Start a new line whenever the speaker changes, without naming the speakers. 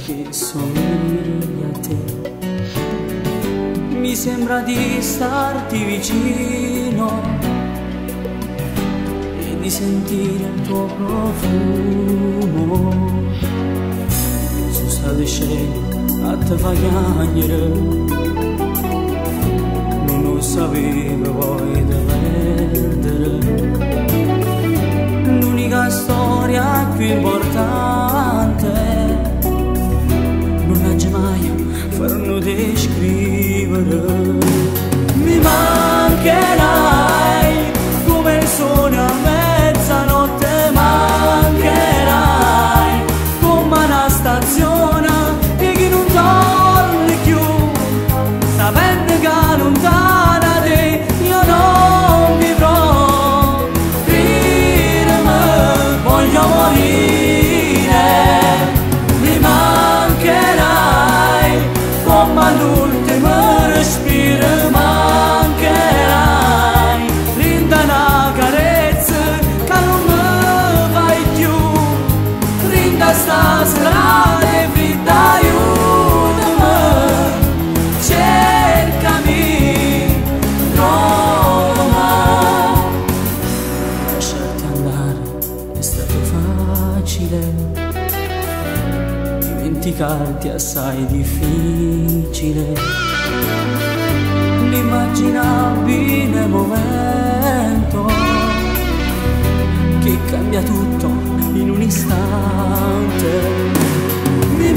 che somigli a te. Mi sembra di starti vicino e di sentire il tuo profumo su strade scene a te piangere. Non lo sapevo poi di perdere l'unica storia più importante. Non legge mai farlo descrivere. Mi mancherai come il sole a mezzanotte, mancherai come una stazione e chi non torni più, sapendo che lontana te io non vivrò. Ridere, voglio morire. Mi mancherai come all'ultimo respiro, mancherai linda una carezza che non mi fai più. Rinda stasera e vita, aiutami, cercami, trovami. Lasciarti andare è stato facile, dimenticarti assai difficile. L'immaginabile momento che cambia tutto in un istante. Mi